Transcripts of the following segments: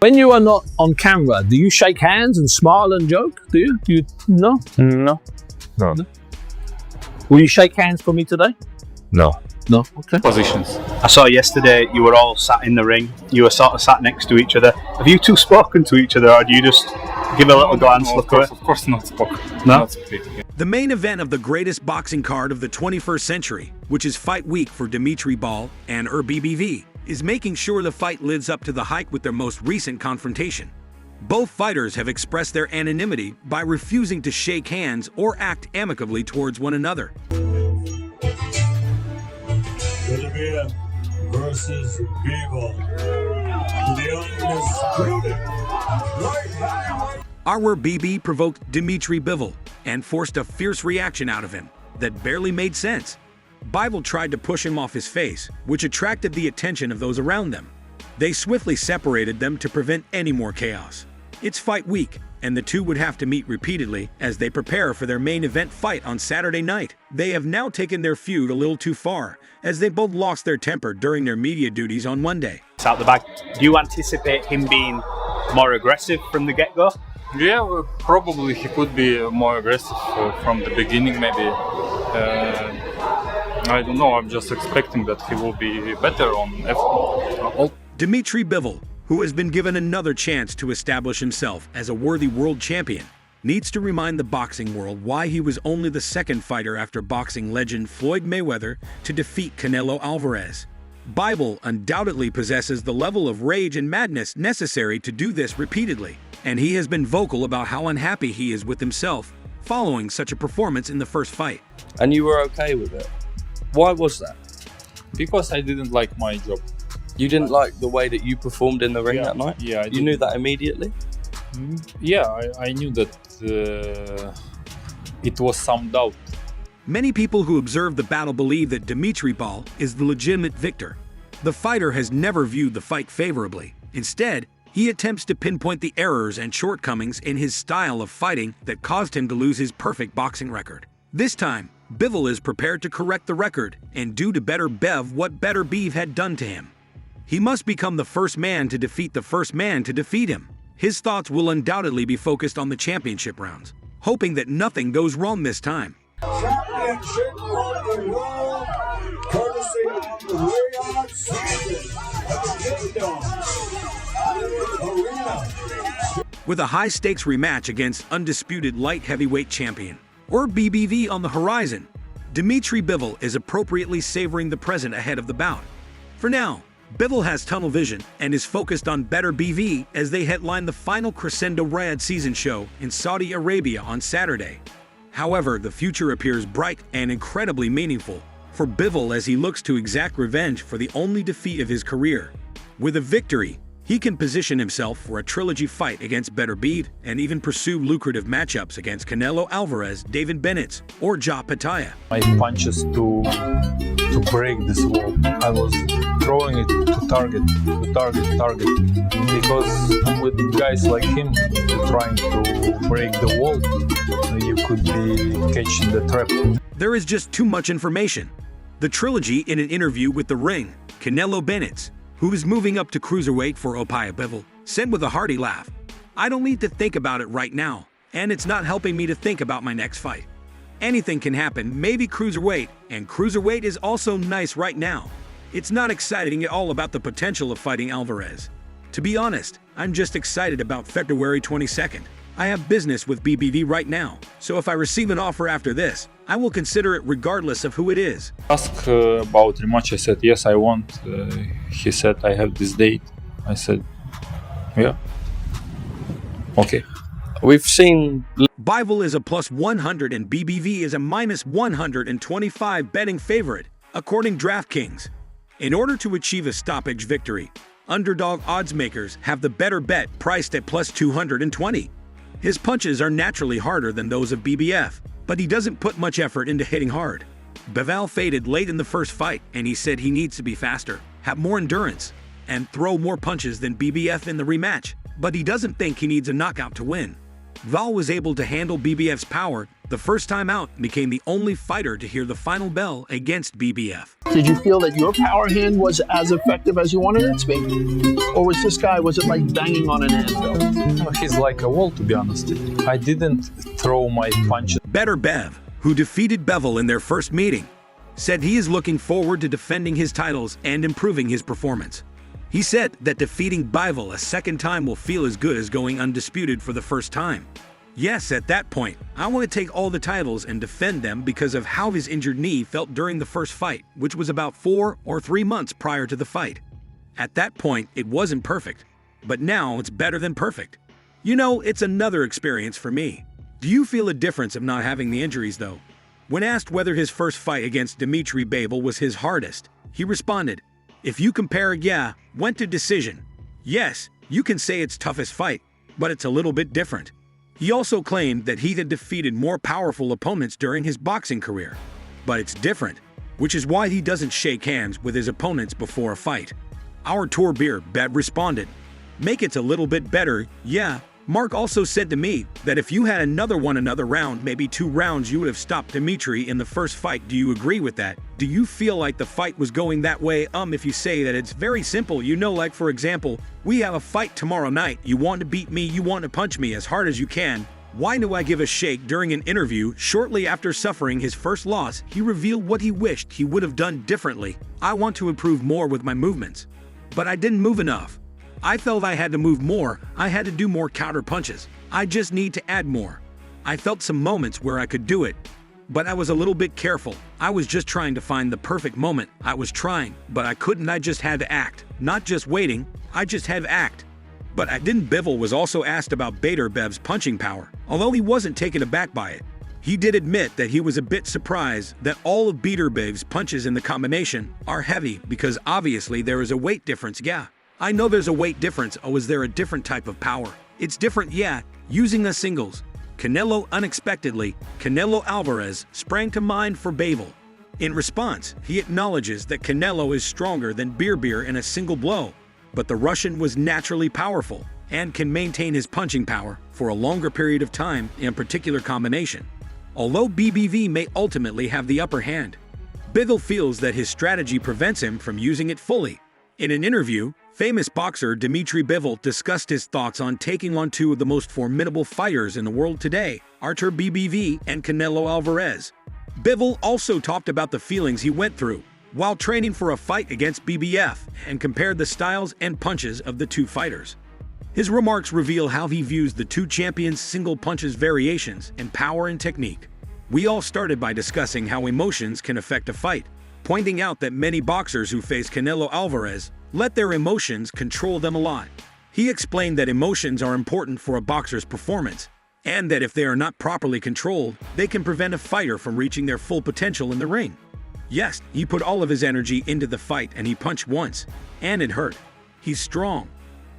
When you are not on camera, do you shake hands and smile and joke? Do you? No? No. Will you shake hands for me today? No. No? Okay. Positions. I saw yesterday you were all sat in the ring. You were sort of sat next to each other. Have you two spoken to each other, or do you just give a little glance, look away? Of course not spoken. No? Not speaking. The main event of the greatest boxing card of the 21st century, which is Fight Week for Dmitry Bivol and Artur BBV, is making sure the fight lives up to the hype with their most recent confrontation. Both fighters have expressed their anonymity by refusing to shake hands or act amicably towards one another. Beterbiev versus Bivol. Artur BB provoked Dmitry Bivol and forced a fierce reaction out of him that barely made sense. Bivol tried to push him off his face, which attracted the attention of those around them. They swiftly separated them to prevent any more chaos. It's Fight Week, and the two would have to meet repeatedly as they prepare for their main event fight on Saturday night. They have now taken their feud a little too far, as they both lost their temper during their media duties on Monday. It's out the bag. Do you anticipate him being more aggressive from the get-go? Yeah, well, probably he could be more aggressive from the beginning, maybe. I don't know, I'm just expecting that he will be better on effort. Dmitry Bivol, who has been given another chance to establish himself as a worthy world champion, needs to remind the boxing world why he was only the second fighter after boxing legend Floyd Mayweather to defeat Canelo Alvarez. Bivol undoubtedly possesses the level of rage and madness necessary to do this repeatedly, and he has been vocal about how unhappy he is with himself following such a performance in the first fight. And you were okay with it? Why was that? Because I didn't like my job. You didn't like the way that you performed in the ring that night? Yeah, I You knew that immediately? Yeah, I knew that it was some doubt. Many people who observe the battle believe that Dmitry Bivol is the legitimate victor. The fighter has never viewed the fight favorably. Instead, he attempts to pinpoint the errors and shortcomings in his style of fighting that caused him to lose his perfect boxing record. This time, Bivol is prepared to correct the record and do to Beterbiev what Beterbiev had done to him. He must become the first man to defeat the first man to defeat him. His thoughts will undoubtedly be focused on the championship rounds, hoping that nothing goes wrong this time. Championship of the world, courtesy of the Riyadh Arena. With a high-stakes rematch against undisputed light heavyweight champion, or BBV on the horizon, Dmitry Bivol is appropriately savoring the present ahead of the bout. For now, Bivol has tunnel vision and is focused on Beterbiev as they headline the final Crescendo Riyadh season show in Saudi Arabia on Saturday. However, the future appears bright and incredibly meaningful for Bivol as he looks to exact revenge for the only defeat of his career. With a victory, he can position himself for a trilogy fight against Beterbiev and even pursue lucrative matchups against Canelo Alvarez, David Bennett, or Ja Pataya. My punches to break this wall. I was throwing it to target, because with guys like him trying to break the wall, you could be catching the trap. There is just too much information. The trilogy in an interview with The Ring, Canelo Bennett, who is moving up to cruiserweight for Artur Bivol, said with a hearty laugh, "I don't need to think about it right now, and it's not helping me to think about my next fight. Anything can happen, maybe cruiserweight, and cruiserweight is also nice right now. It's not exciting at all about the potential of fighting Alvarez. To be honest, I'm just excited about February 22nd. I have business with BBV right now, so if I receive an offer after this, I will consider it regardless of who it is." Asked about rematch, I said, yes, I want. He said, I have this date. I said, yeah, okay. We've seen... Bivol is a plus 100 and BBV is a minus 125 betting favorite, according DraftKings. In order to achieve a stoppage victory, underdog odds makers have the better bet priced at plus 220. His punches are naturally harder than those of BBF, but he doesn't put much effort into hitting hard. Bivol faded late in the first fight, and he said he needs to be faster, have more endurance, and throw more punches than BBF in the rematch, but he doesn't think he needs a knockout to win. Val was able to handle BBF's power the first time out and became the only fighter to hear the final bell against BBF. Did you feel that your power hand was as effective as you wanted it to be? Or was it like banging on an anvil? He's like a wall, to be honest. I didn't throw my punches. Beterbiev, who defeated Bivol in their first meeting, said he is looking forward to defending his titles and improving his performance. He said that defeating Bivol a second time will feel as good as going undisputed for the first time. Yes, at that point, I want to take all the titles and defend them because of how his injured knee felt during the first fight, which was about 4 or 3 months prior to the fight. At that point, it wasn't perfect, but now it's better than perfect. You know, it's another experience for me. Do you feel a difference of not having the injuries, though? When asked whether his first fight against Dmitry Bivol was his hardest, he responded, "If you compare, went to decision. Yes, you can say it's toughest fight, but it's a little bit different." He also claimed that he had defeated more powerful opponents during his boxing career. But it's different, which is why he doesn't shake hands with his opponents before a fight. Artur responded, "Make it a little bit better, yeah." Mark also said to me that if you had another round, maybe 2 rounds, you would have stopped Dmitry in the first fight. Do you agree with that? Do you feel like the fight was going that way? If you say that, it's very simple. Like for example, we have a fight tomorrow night. You want to beat me, you want to punch me as hard as you can. Why do I give a shake? During an interview, shortly after suffering his first loss, he revealed what he wished he would have done differently. "I want to improve more with my movements, but I didn't move enough. I felt I had to move more, I had to do more counter punches. I just need to add more. I felt some moments where I could do it, but I was a little bit careful. I was just trying to find the perfect moment. I was trying, but I couldn't. I just had to act. Not just waiting, I just had to act." But I didn't. Bivol was also asked about Beterbiev's punching power. Although he wasn't taken aback by it, he did admit that he was a bit surprised that all of Beterbiev's punches in the combination are heavy because obviously there is a weight difference. I know there's a weight difference. Is there a different type of power? It's different, using the singles. Canelo Alvarez sprang to mind for Bivol. In response, he acknowledges that Canelo is stronger than Beterbiev in a single blow, but the Russian was naturally powerful and can maintain his punching power for a longer period of time in a particular combination. Although BBV may ultimately have the upper hand, Bivol feels that his strategy prevents him from using it fully. In an interview, famous boxer Dmitry Bivol discussed his thoughts on taking on 2 of the most formidable fighters in the world today, Artur and Canelo Alvarez. Bivol also talked about the feelings he went through while training for a fight against BBF and compared the styles and punches of the 2 fighters. His remarks reveal how he views the 2 champions' single punches variations in power and technique. We all started by discussing how emotions can affect a fight, pointing out that many boxers who face Canelo Alvarez let their emotions control them a lot. He explained that emotions are important for a boxer's performance, and that if they are not properly controlled, they can prevent a fighter from reaching their full potential in the ring. Yes, he put all of his energy into the fight and he punched once, and it hurt. He's strong.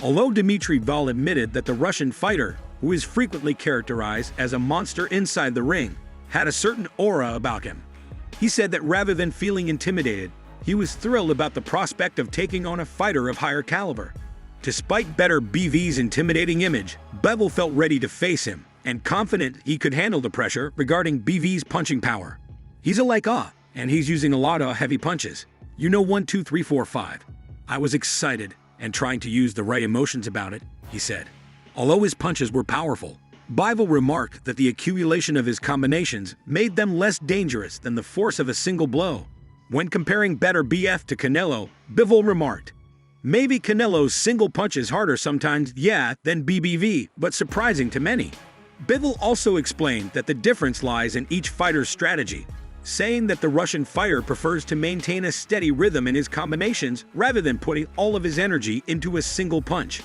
Although Dmitry Bivol admitted that the Russian fighter, who is frequently characterized as a monster inside the ring, had a certain aura about him. He said that rather than feeling intimidated, he was thrilled about the prospect of taking on a fighter of higher caliber. Despite Beterbiev intimidating image, Bivol felt ready to face him and confident he could handle the pressure regarding Biv's punching power. He's and he's using a lot of heavy punches. 1, 2, 3, 4, 5. I was excited and trying to use the right emotions about it, he said. Although his punches were powerful, Bivol remarked that the accumulation of his combinations made them less dangerous than the force of a single blow. When comparing Beterbiev to Canelo, Bivol remarked, "Maybe Canelo's single punch is harder sometimes, than BBV, but surprising to many." Bivol also explained that the difference lies in each fighter's strategy, saying that the Russian fighter prefers to maintain a steady rhythm in his combinations rather than putting all of his energy into a single punch.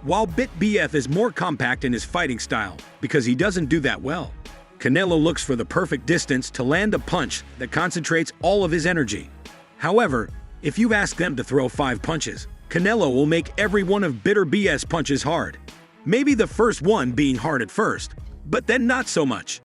While Beterbiev is more compact in his fighting style because he doesn't do that well, Canelo looks for the perfect distance to land a punch that concentrates all of his energy. However, if you ask them to throw 5 punches, Canelo will make every one of Beterbiev's punches hard. Maybe the first one being hard at first, but then not so much.